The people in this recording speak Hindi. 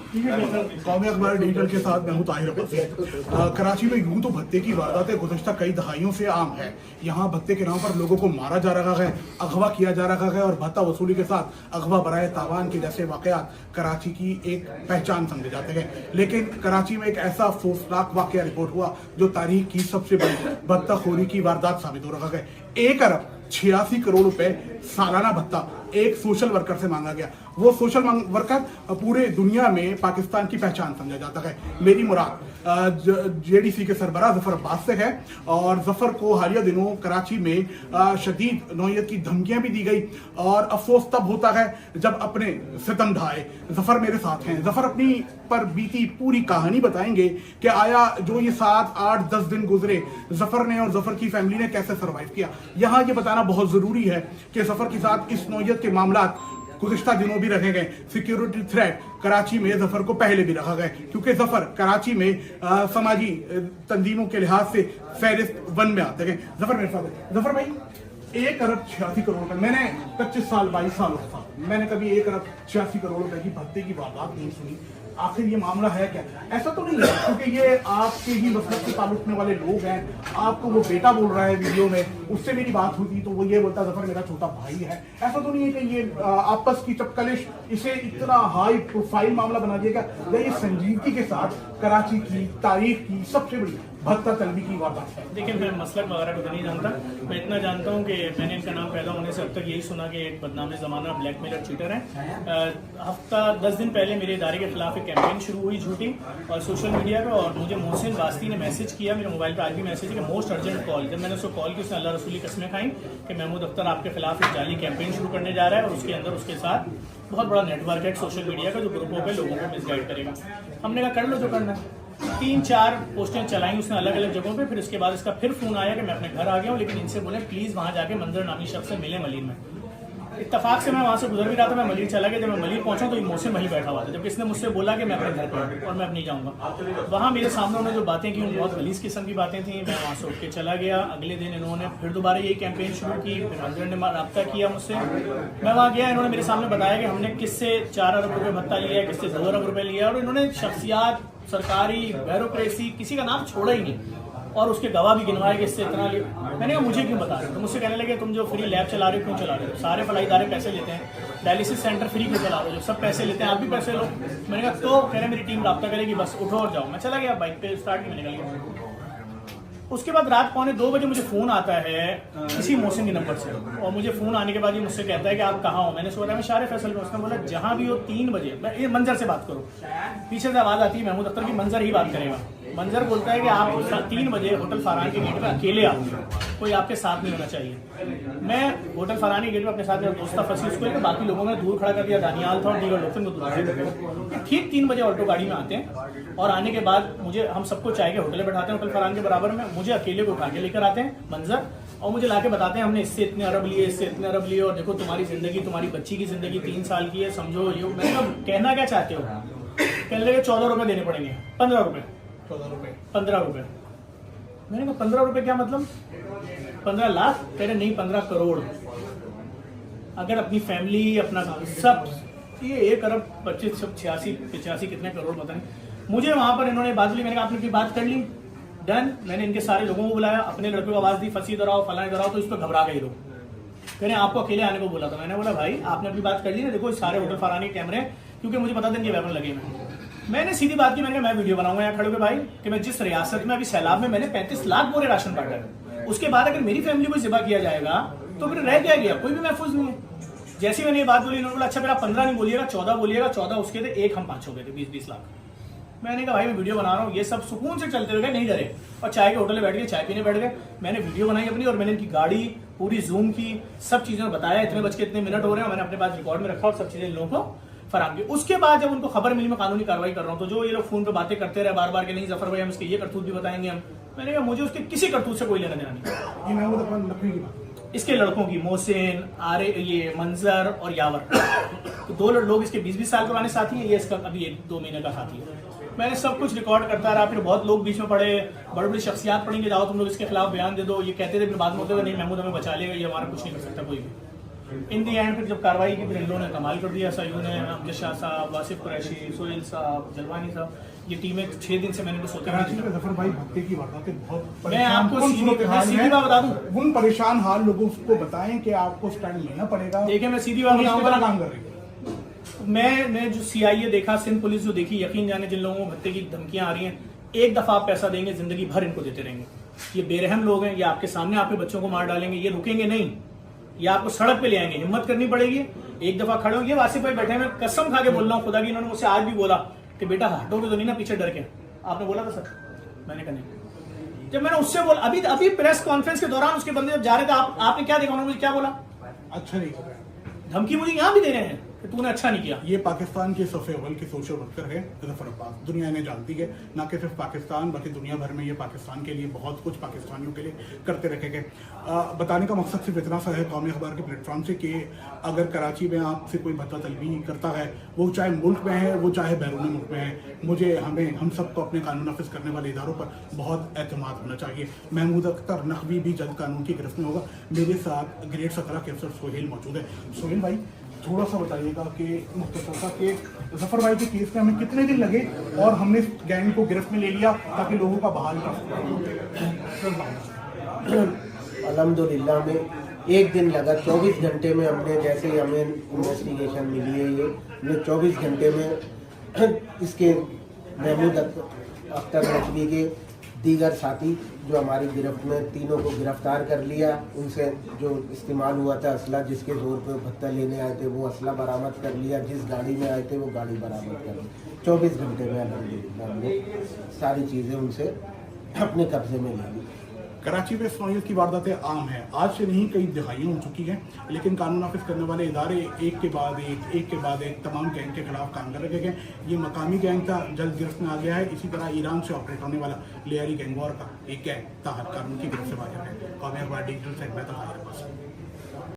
कौमी अखबार डिजिटल के साथ मैं हूं ताहिर अब्बासी। कराची में यूं तो भत्ते की वारदातें गुज़श्ता कई दहाइयों से आम है। यहाँ भत्ते के नाम पर लोगों को मारा जा रहा है, अगवा किया जा रहा है और भत्ता वसूली के साथ अगवा बराए तावान के जैसे वाकयात कराची की एक पहचान समझे जाते हैं। लेकिन कराची में एक ऐसा अफसोसनाक वाकया रिपोर्ट हुआ जो तारीख की सबसे बड़ी भत्ताखोरी की वारदात साबित हो रहा है। 1 अरब 86 करोड़ रुपए सालाना भत्ता एक सोशल वर्कर से मांगा गया। वो सोशल वर्कर पूरे दुनिया में पाकिस्तान की पहचान समझा जाता है। मेरी मुराद जेडीसी के सरबराह जफर अब्बास से है और जफर को हालिया दिनों कराची में शदीद नौयत की धमकियां भी दी गई और अफसोस तब होता है जब अपने सितम ढाए। जफर मेरे साथ हैं। जफर अपनी पर बीती पूरी कहानी बताएंगे कि आया जो ये 7, 8, 10 दिन गुजरे जफर ने और जफर की फैमिली ने कैसे सर्वाइव किया। यहाँ ये बताना बहुत जरूरी है कि जफर के साथ इस नौयत के मामला गुज़िश्ता दिनों भी रखे गए। सिक्योरिटी थ्रेट कराची में जफर को पहले भी रखा गया क्योंकि जफर कराची में समाजी तंजीमों के लिहाज से फहरिस्त 1 में आते हैं। जफर मेरे साथ है। जफर भाई 1 अरब 86 करोड़ रुपए, मैंने 25 साल 22 साल था, मैंने कभी 1 अरब 86 करोड़ रुपए की भत्ते की वारदात नहीं सुनी। आखिर ये मामला है क्या? ऐसा तो नहीं है क्योंकि ये आपके ही मसलब से ताल्लुकने वाले लोग हैं। आपको वो बेटा बोल रहा है वीडियो में, उससे मेरी बात हुई तो वो ये बोलता जफर मेरा छोटा भाई है। ऐसा तो नहीं है कि ये आपस की चपकलिश इसे इतना हाई प्रोफाइल मामला बना दिएगा। या ये संजीदगी के साथ कराची की तारीख की सबसे बड़ी भत्ता तलबी की वारदात है। देखिए, मैं मसलक वगैरह को तो नहीं जानता। मैं इतना जानता हूँ कि मैंने इनका नाम पैदा होने से अब तक यही सुना कि एक बदनाम ज़माना ब्लैकमेलर चीटर है। हफ्ता 10 दिन पहले मेरे इदारे के खिलाफ एक कैंपेन शुरू हुई झूठी और सोशल मीडिया पे, और मुझे मोहसिन वास्ती ने मैसेज किया मेरे मोबाइल पर। आज भी मैसेज है कि मोस्ट अर्जेंट कॉल। जब मैंने उसको कॉल की उसने अल्लाह रसूल की कस्में खाई कि महमूद अख्तर आपके खिलाफ एक जाली कैंपेन शुरू करने जा रहा है और उसके अंदर उसके साथ बहुत बड़ा नेटवर्क है सोशल मीडिया का जो ग्रुपों पर लोगों को मिसगाइड करेगा। हमने कहा कर लो जो करना है। 3-4 पोस्टें चलाई उसने अलग अलग जगहों पे। फिर उसके बाद इसका फिर फोन आया कि मैं अपने घर आ गया हूँ, लेकिन इनसे बोले प्लीज वहां जाके मंजर नामी शख्स से मिले मलिर में। इत्तफाक से मैं वहां से गुजर भी रहा था, मैं मलिर चला गया। जब मैं मलिर पहुंचा तो मोहसिन वहीं बैठा हुआ था, जबकि इसने मुझसे बोला कि मैं अपने घर पर हूँ और मैं अब नहीं जाऊंगा। वहाँ मेरे सामने उन्होंने जो बातें की बहुत गलीज किस्म की बातें थी। मैं वहाँ से उठ के चला गया। अगले दिन इन्होंने फिर दोबारा यही कैंपेन शुरू की। फिर मंजर ने रब्ता किया मुझसे। मैं वहाँ गया, इन्होंने मेरे सामने बताया कि हमने किससे 4 अरब रुपये भत्ता लिया, किससे 2 अरब रुपये लिया, और इन्होंने शख्सियात, सरकारी ब्यूरोक्रेसी, किसी का नाम छोड़ा ही नहीं और उसके गवाह भी गिनवाए कि इससे इतना लिया। मैंने कहा मुझे क्यों बता रहे हो? तो मुझसे कहने लगे तुम जो फ्री लैब चला रहे हो क्यों चला रहे हो? सारे फलाई इदारे पैसे लेते हैं, डायलिसिस सेंटर फ्री क्यों चला रहे हो? सब पैसे लेते हैं, आप भी पैसे लो। मैंने कहा तो कह रहे मेरी टीम रब्ता करेगी, बस उठो और जाओ। मैं चला गया, बाइक पे स्टार्ट की, निकल गया। उसके बाद रात 1:45 बजे मुझे फोन आता है किसी मोहसिन के नंबर से, और मुझे फोन आने के बाद ये मुझसे कहता है कि आप कहाँ हो? मैंने सोचा मैं शारे फैसल में। उसने बोला जहां भी हो 3 बजे, मैं ये मंजर से बात करो। पीछे से आवाज आती है महमूद अख्तर की, मंजर ही बात करेगा। मंजर बोलता है कि आप 3 बजे होटल फरहान के गेट पे अकेले आओ, कोई आपके साथ नहीं होना चाहिए। मैं होटल फरहान के गेट पे अपने साथ मेरा दोस्त फंसी, उसको बाकी लोगों ने दूर खड़ा कर दिया। दानियाल था और दीगर लोग थे, दूर। ठीक 3 बजे ऑल्टो गाड़ी में आते हैं और आने के बाद मुझे, हम सबको चाय के होटल बैठाते हैं होटल फरहान के बराबर में। मुझे अकेले को उठा के लेकर आते हैं मंजर, और मुझे लाके बताते हैं हमने इससे इतने अरब लिए, इससे इतने अरब लिए, और देखो तुम्हारी जिंदगी, तुम्हारी बच्ची की जिंदगी 3 साल की है, समझो ये। मैंने कहा कहना क्या चाहते हो? कहने लगे 14 रुपए देने पड़ेंगे। 15 रुपए। 15 रुपए। मैंने कहा 15 रुपए क्या मतलब? 15 लाख? कह रहे नहीं 15 करोड़। अगर अपनी फैमिली, अपना सब, ये 1 अरब 25, 86 कितने करोड़ पता नहीं। मुझे वहां पर इन्होंने बात ली। मैंने कहा आपने अपनी बात कर ली, डन। मैंने इनके सारे लोगों को बुलाया, अपने लड़के को आवाज दी, फंसी इधर आओ, फलाने इधर आओ, तो इस पर घबरा गए लोग। कहने आपको अकेले आने को बोला था। मैंने बोला भाई आपने अपनी बात कर ली ना, देखो सारे होटल फरहान के कैमरे, क्योंकि मुझे पता था इनके वेपन लगे हैं। मैंने सीधी बात की, मैंने कहा मैं वीडियो बनाऊंगा यहाँ खड़े होकर भाई कि मैं जिस रियासत में अभी सैलाब में मैंने 35 लाख बोरे राशन बांटा है, उसके बाद अगर मेरी फैमिली को जिबा किया जाएगा तो फिर रह क्या गया? कोई भी महफूज नहीं है। जैसे मैंने ये बात बोली, इन्होंने बोला अच्छा मेरा 15 नहीं बोलिएगा, 14 बोलिएगा। 14 उसके थे, 1 हम 5 हो गए थे, 20-20 लाख। मैंने कहा भाई मैं वीडियो बना रहा हूँ, ये सब सुकून से चलते हुए नहीं डरे, और चाय के होटल में बैठ गए, चाय पीने बैठ गए। मैंने वीडियो बनाई अपनी, और मैंने इनकी गाड़ी पूरी जूम की, सब चीजें बताया, इतने बज के इतने मिनट हो रहे हैं, मैंने अपने पास रिकॉर्ड में रखा और सब चीजें इन लोगों को फराहम की। उसके बाद जब उनको खबर मिली मैं कानूनी कार्रवाई कर रहा हूँ, तो जो ये लोग फोन पे बातें करते रहे बार बार कि नहीं जफर भाई हम इसके ये करतूत भी बताएंगे हम। मैंने कहा मुझे उसके किसी करतूत से कोई लेना देना नहीं। इसके लड़कों की, मोहसिन, ये मंजर और यावर, तो 2 लोग इसके 20-20 साल पुराने साथी हैं, ये इसका अभी 1-2 महीने का साथी है। मैंने सब कुछ रिकॉर्ड करता रहा। फिर बहुत लोग बीच में पड़े, बड़े बड़ी शख्सियात पड़ेंगे, जाओ तुम लोग इसके खिलाफ बयान दे दो, ये कहते थे। फिर बाद में होते नहीं महमूद हमें बचा लेगा, ये हमारा कुछ नहीं कर सकता कोई भी। इन दी एंड फिर जब कार्रवाई की फिर इन लोगों ने कमाल कर दिया। सयून है, अमजद शाह साहब, वासिफ कुरैशी, सोहेल साहब, जलवानी साहब, ये टीमें 6 दिन से मैंने तो सोचा कराची नहीं। में जफर भाई भत्ते की वारदातें बहुत मैं आपको कौन सीधी सूरत हाल सीधी है? बात बता दूं। उन परेशान हाल लोगों को बताएं कि आपको स्टैंड लेना पड़ेगा। देखिए मैं सीधी बात पुलिस किस तरह बताऊंगा, काम कर रही है? मैं जो सीआईए देखा, सिंध पुलिस जो देखी, यकीन जाने जिन लोगों को भत्ते की धमकियां आ रही हैं, एक दफा आप पैसा देंगे जिंदगी भर इनको देते रहेंगे। ये बेरहम लोग हैं, ये आपके सामने आपके बच्चों को मार डालेंगे, ये रुकेंगे नहीं, ये आपको सड़क पे ले आएंगे। हिम्मत करनी पड़ेगी, एक दफा खड़े हो। ये वासिफ भाई बैठे हैं, मैं कसम खा के बोल रहा हूँ खुदा की, इन्होंने मुझसे आज भी बोला कि बेटा हटोगे तो नहीं ना पीछे डर के? आपने बोला था सर? मैंने कहा नहीं। जब मैंने उससे बोला, अभी प्रेस कॉन्फ्रेंस के दौरान उसके बंदे जब जा रहे थे, आपने क्या देखा, उन्होंने मुझे क्या बोला? अच्छा नहीं कर रहे हैं। धमकी मुझे यहाँ भी दे रहे हैं कि तूने अच्छा नहीं किया। ये पाकिस्तान के सफ़े अव्वल के सोशल वर्कर है जफर अब्बास। दुनिया ने जानती है, ना कि सिर्फ पाकिस्तान बल्कि दुनिया भर में ये पाकिस्तान के लिए बहुत कुछ पाकिस्तानियों के लिए करते रखे गए। बताने का मकसद सिर्फ इतना सा है कौमी अखबार के प्लेटफॉर्म से कि अगर कराची में आपसे कोई भत्ता तलबी करता है, वो चाहे मुल्क में है, वो चाहे बैरून मुल्क में है, हम सबको अपने कानून नाफिज करने वाले इदारों पर बहुत एतमाद होना चाहिए। महमूद अख्तर नकवी भी जल्द कानून की गिरफ्त में होगा। मेरे साथ ग्रेड 17 के अफसर सोहेल मौजूद है। सोहेल भाई थोड़ा सा बताइएगा कि मुख्तसर सा कि जफर भाई के केस में हमें कितने दिन लगे और हमने गैंग को गिरफ्त में ले लिया ताकि लोगों का बहाल कर सकें। अल्हम्दुलिल्लाह में 1 दिन लगा। 24 घंटे में हमने, जैसे ही हमें इन्वेस्टिगेशन मिली है, ये 24 घंटे में इसके महमूद अख्तर नकवी के दीगर साथी जो हमारी गिरफ्त में, तीनों को गिरफ्तार कर लिया। उनसे जो इस्तेमाल हुआ था असला, जिसके जोर पे भत्ता लेने आए थे, वो असला बरामद कर लिया। जिस गाड़ी में आए थे वो गाड़ी बरामद कर ली। 24 घंटे में हमने सारी चीज़ें उनसे अपने कब्जे में ले ली। कराची में इसमाइल की वारदातें आम हैं, आज से नहीं कई दहाइयाँ हो चुकी हैं, लेकिन कानून नाफिज करने वाले इदारे एक के बाद एक तमाम गैंग के खिलाफ काम कर रखे गए। ये मकामी गैंग था, जल्द गिरफ्त में आ गया है। इसी तरह ईरान से ऑपरेट होने वाला लियारी गैंगवार का एक गैंग ताहत कानून की गिरफ्त से बाहर है। कौमी अखबार डिजिटल से मैं तो